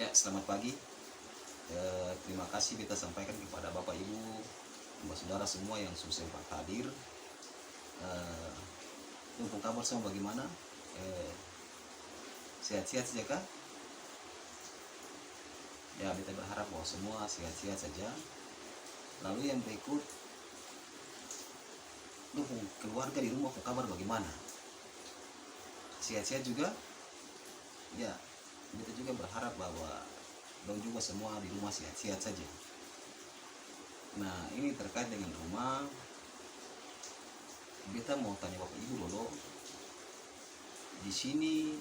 Ya, selamat pagi. Terima kasih kita sampaikan kepada Bapak Ibu, Mbak Saudara semua yang sempat hadir. Eh, Untuk kabar semua bagaimana? Eh, Sehat-sehat saja kah? Ya, kita berharap bahwa semua sehat-sehat saja. Lalu yang berikut, untuk keluarga di rumah, kabar bagaimana? Sehat-sehat juga? Ya, kita juga berharap bahwa dong juga semua di rumah sehat-sehat saja. Nah, ini terkait dengan rumah. Kita mau tanya Bapak Ibu dulu. Di sini,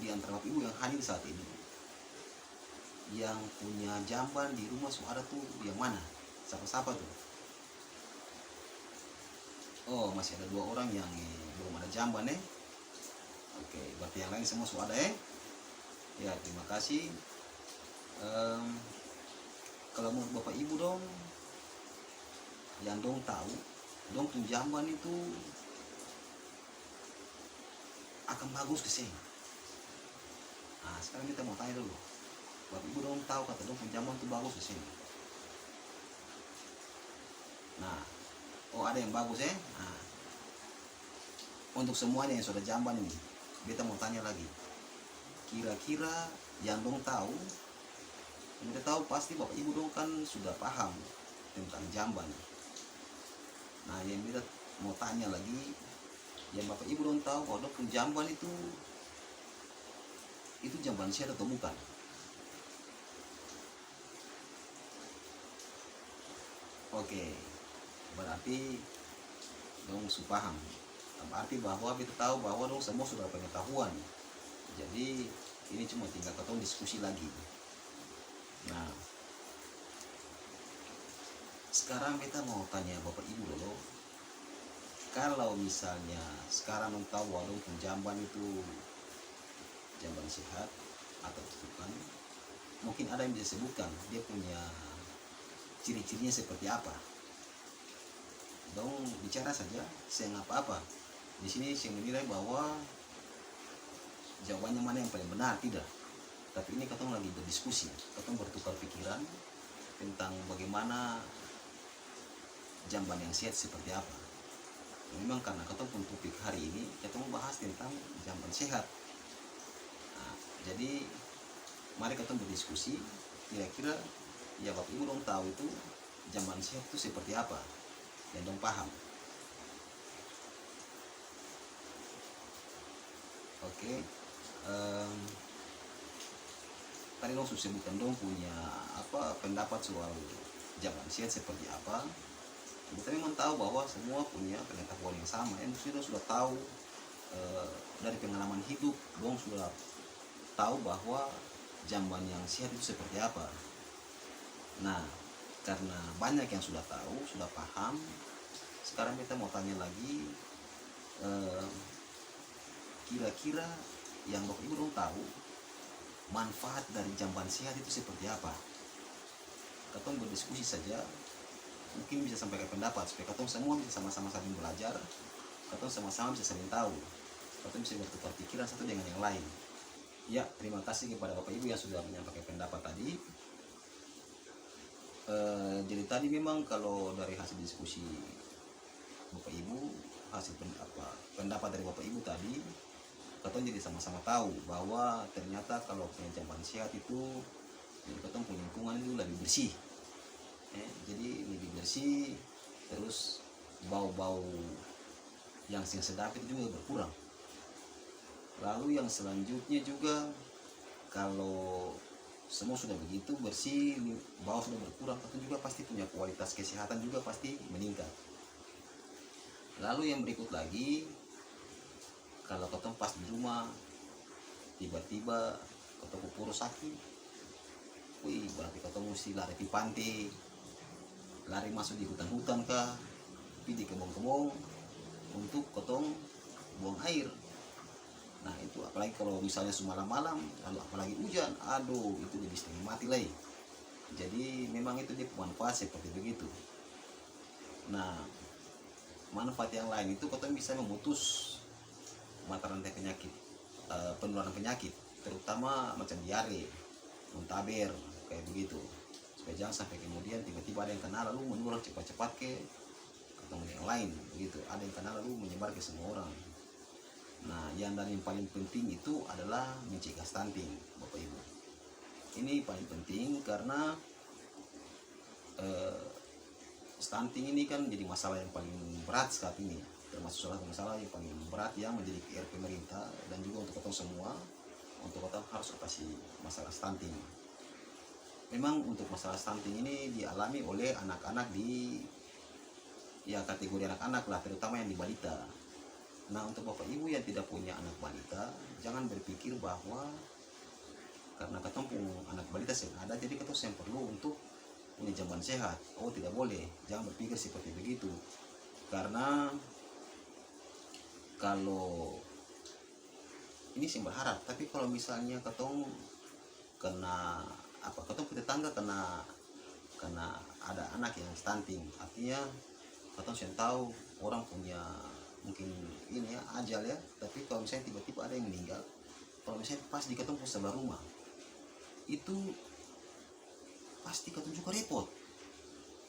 di antara Bapak Ibu yang hadir saat ini, yang punya jamban di rumah suara tuh yang mana? Siapa-siapa tuh? Oh, masih ada 2 orang yang belum ada jamban Oke, berarti yang lain semua sudah ada Ya, terima kasih. Kalau menurut Bapak Ibu dong, yang dong tahu, dong tuh jamban itu akan bagus ke sini. Nah, sekarang kita mau tanya dulu. Bapak Ibu dong tahu kata dong punya jamban itu bagus ke sini. Nah, oh ada yang bagus Nah, untuk semuanya yang sudah jamban ini, kita mau tanya lagi. Kira-kira yang dong tahu, kita tahu pasti Bapak Ibu dong kan sudah paham tentang jamban. Nah, yang kita mau tanya lagi, yang Bapak Ibu dong tahu kalau dong punya jamban itu jamban sehat atau bukan? Oke, berarti dong sudah paham. Berarti bahwa kita tahu bahwa dong semua sudah pengetahuan. Jadi ini cuma tinggal kita diskusi lagi. Nah, sekarang kita mau tanya Bapak Ibu dulu. Kalau misalnya sekarang dong tahu bahwa dong jamban itu jamban sehat atau bukan, mungkin ada yang bisa sebutkan dia punya ciri-cirinya seperti apa. Dong bicara saja, saya apa-apa. Di sini saya menilai bahwa jawabannya mana yang paling benar, tidak. Tapi ini kita lagi berdiskusi, kita bertukar pikiran tentang bagaimana jamban yang sehat seperti apa. Memang karena kita pun topik hari ini kita mau bahas tentang jamban sehat. Nah, jadi mari kita berdiskusi, kira-kira ya Bapak Ibu dong tahu itu jamban sehat itu seperti apa, dan dong paham. Oke, tadi dong sudah sebutkan dong punya pendapat soal jamban sehat seperti apa. Kita memang tahu bahwa semua punya pengetahuan yang sama. Yang sudah tahu dari pengalaman hidup, dong sudah tahu bahwa jamban yang sehat itu seperti apa. Nah, karena banyak yang sudah tahu, sudah paham, sekarang kita mau tanya lagi, kira-kira yang Bapak Ibu dong tahu manfaat dari jamban sehat itu seperti apa. Kita berdiskusi saja, mungkin bisa sampaikan pendapat supaya kita semua bisa sama-sama saling belajar, kita sama-sama bisa saling tahu, kita bisa bertukar pikiran satu dengan yang lain. Ya, terima kasih kepada Bapak Ibu yang sudah menyampaikan pendapat tadi. Jadi tadi memang kalau dari hasil diskusi Bapak Ibu, hasil pendapat dari Bapak Ibu tadi, kita jadi sama-sama tahu bahwa ternyata kalau punya jamban sehat itu, jadi kita punya lingkungan itu lebih bersih. Jadi lebih bersih, terus bau-bau yang sedap itu juga berkurang. Lalu yang selanjutnya juga, kalau semua sudah begitu bersih, bau sudah berkurang, kita juga pasti punya kualitas kesehatan juga pasti meningkat. Lalu yang berikut lagi, kalau kita pas di rumah tiba-tiba kita kupuru sakit, berarti kita mesti lari di pantai, lari masuk di hutan-hutan kah, pergi di kebun-kebun untuk kotong buang air. Nah, itu apalagi kalau misalnya semalam-malam, lalu apalagi hujan, aduh itu jadi setengah mati lagi. Jadi memang itu dia manfaat seperti begitu. Nah, manfaat yang lain itu kita bisa memutus mata rantai penyakit, penularan penyakit, terutama macam diare. muntaber kayak begitu, supaya jangan sampai kemudian tiba-tiba ada yang kena lalu menular cepat-cepat ke ketemu yang lain begitu, ada yang kena lalu menyebar ke semua orang. Nah, yang dan yang paling penting itu adalah mencegah stunting, Bapak Ibu. Ini paling penting karena stunting ini kan jadi masalah yang paling berat saat ini, termasuk salah satu masalah yang paling berat yang menjadi PR pemerintah dan juga untuk kita semua, untuk kita harus atasi masalah stunting. Memang untuk masalah stunting ini dialami oleh anak-anak di ya kategori anak-anak lah, terutama yang di balita. Nah, untuk Bapak Ibu yang tidak punya anak balita, jangan berpikir bahwa karena ketemu anak balita yang ada, jadi kita yang perlu untuk punya jamban sehat. Oh, tidak boleh, jangan berpikir seperti begitu. Karena kalau ini sih berharap, tapi kalau misalnya ketemu kena apa, ketemu tetangga kena ada anak yang stunting, artinya ketemu yang tahu orang punya mungkin ini ya ajal ya, tapi kalau misalnya tiba-tiba ada yang meninggal, kalau misalnya pas di ketemu sebelah rumah, itu pasti ketemu juga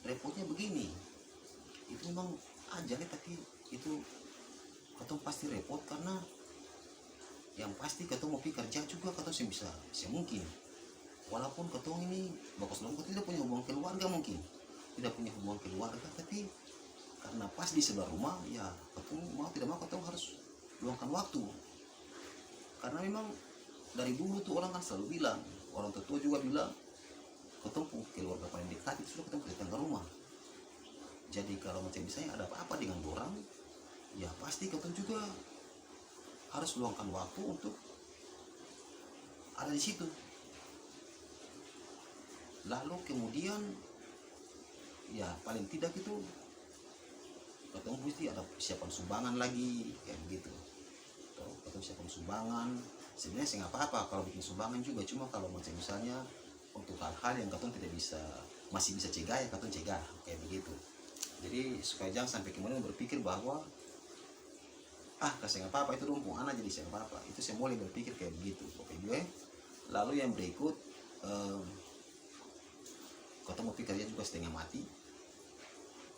repotnya begini, itu memang ajalnya, tapi itu ketemu pasti repot karena yang pasti ketemu mau kerja juga ketemu bisa mungkin, walaupun ketemu ini bagus dong, tidak punya hubungan keluarga, mungkin tidak punya hubungan keluarga, tapi karena pas di sebelah rumah ya ketemu mau tidak mau ketemu harus luangkan waktu. Karena memang dari dulu tuh orang kan selalu bilang, orang tua juga bilang, ketemu keluarga paling dekat itu sudah ketemu tetangga rumah. Jadi kalau macam misalnya ada apa-apa dengan orang, ya pasti ketemu juga harus luangkan waktu untuk ada di situ. Lalu kemudian ya paling tidak itu ketemu mesti ada siapan sumbangan lagi kayak begitu. Ketemu siapan sumbangan, sebenarnya sih nggak apa-apa kalau bikin sumbangan juga, cuma kalau macam misalnya untuk hal-hal yang ketemu tidak bisa, masih bisa cegah ya ketemu cegah kayak begitu. Jadi supaya jangan sampai kemudian berpikir bahwa kasih nggak apa-apa itu rumpung anak jadi saya apa-apa, itu saya mulai berpikir kayak begitu, oke gue. Lalu yang berikut, ketemu pikirnya juga setengah mati,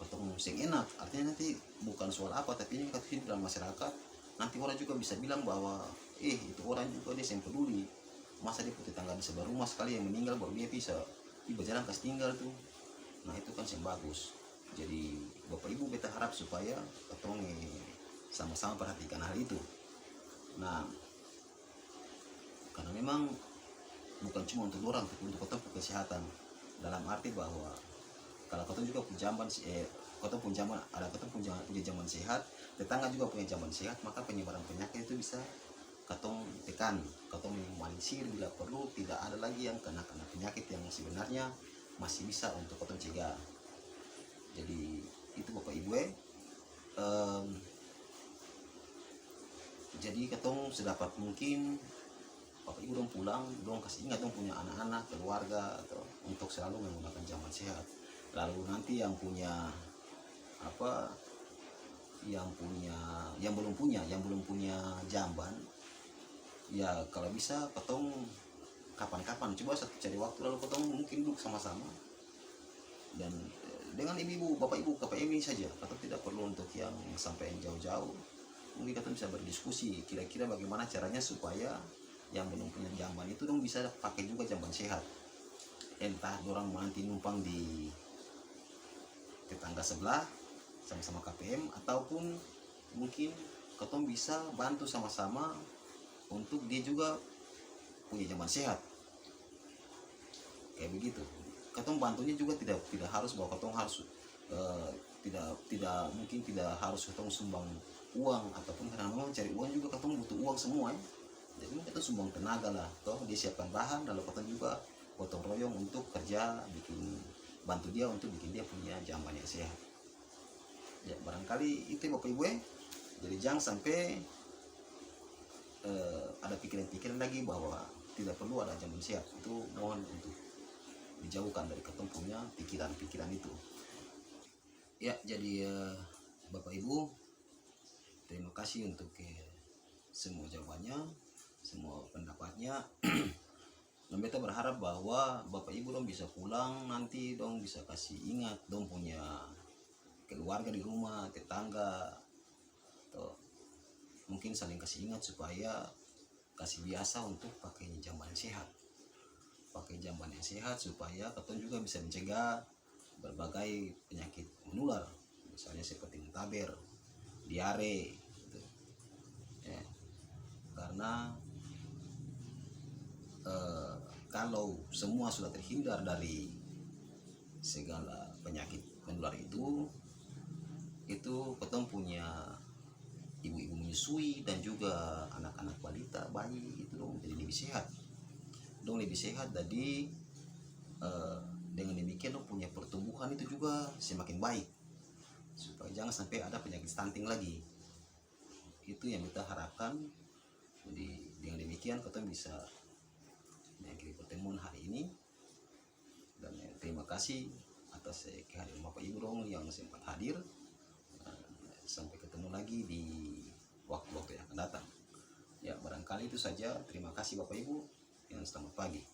ketemu sing enak, artinya nanti bukan soal apa, tapi ini kita hidup dalam masyarakat, nanti orang juga bisa bilang bahwa itu orang juga dia yang peduli, masa dia punya tetangga di sebelah rumah sekali yang meninggal baru dia bisa berjalan kasih tinggal tuh. Nah itu kan yang bagus. Jadi Bapak Ibu kita harap supaya ketemu sama-sama perhatikan hal itu. Nah karena memang bukan cuma untuk orang, tapi untuk ketemu kesehatan, dalam arti bahwa kalau ketemu juga punya jamban ketemu punya jamban, ada ketemu punya jamban sehat, tetangga juga punya jamban sehat, maka penyebaran penyakit itu bisa ketong tekan, ketong minimalisir bila perlu, tidak ada lagi yang kena penyakit yang sebenarnya masih bisa untuk ketong cegah. Jadi itu Bapak Ibu jadi ketong sedapat mungkin Bapak Ibu dong pulang dong kasih ingat dong punya anak-anak, keluarga, atau untuk selalu menggunakan jamban sehat. Lalu nanti yang punya yang belum punya jamban, ya kalau bisa ketong kapan-kapan coba cari waktu lalu ketong mungkin duduk sama-sama dan dengan ibu-ibu, bapak ibu KPM ini saja, ketong tidak perlu untuk yang sampai yang jauh-jauh. Mungkin ketong bisa berdiskusi kira-kira bagaimana caranya supaya yang belum punya jamban itu dong bisa pakai juga jamban sehat, entah orang nanti numpang di tetangga sebelah sama-sama KPM, ataupun mungkin ketong bisa bantu sama-sama untuk dia juga punya jamban sehat kayak begitu. Ketong bantunya juga tidak harus bahwa ketong harus tidak mungkin tidak harus ketong sumbang uang, ataupun karena memang cari uang juga ketong butuh uang semua ya. Jadi kita sumbang tenaga lah, toh dia siapkan bahan, lalu ketong juga gotong royong untuk kerja bantu dia untuk bikin dia punya jamban yang sehat. Ya barangkali itu Bapak Ibu Jadi jangan sampai ada pikiran-pikiran lagi bahwa tidak perlu ada jamban sehat. Itu mohon untuk dijauhkan dari ketong punya pikiran-pikiran itu. Ya jadi Bapak Ibu, terima kasih untuk semua jawabannya, semua pendapatnya. Dan beta berharap bahwa bapak ibu dong bisa pulang nanti, dong bisa kasih ingat dong punya keluarga di rumah, tetangga, atau mungkin saling kasih ingat supaya kasih biasa untuk pakai jamban yang sehat, supaya katong juga bisa mencegah berbagai penyakit menular, misalnya seperti muntaber, diare gitu. Ya, karena kalau semua sudah terhindar dari segala penyakit menular itu ketong punya ibu-ibu menyusui dan juga anak-anak balita, bayi itu dong jadi lebih sehat, jadi dengan demikian dong punya pertumbuhan itu juga semakin baik, supaya jangan sampai ada penyakit stunting lagi. Itu yang kita harapkan. Jadi dengan demikian kita bisa mengakhiri pertemuan hari ini, dan terima kasih atas kehadiran Bapak Ibu dong yang sempat hadir. Sampai ketemu lagi di waktu-waktu yang akan datang. Ya, barangkali itu saja. Terima kasih Bapak Ibu, yang selamat pagi.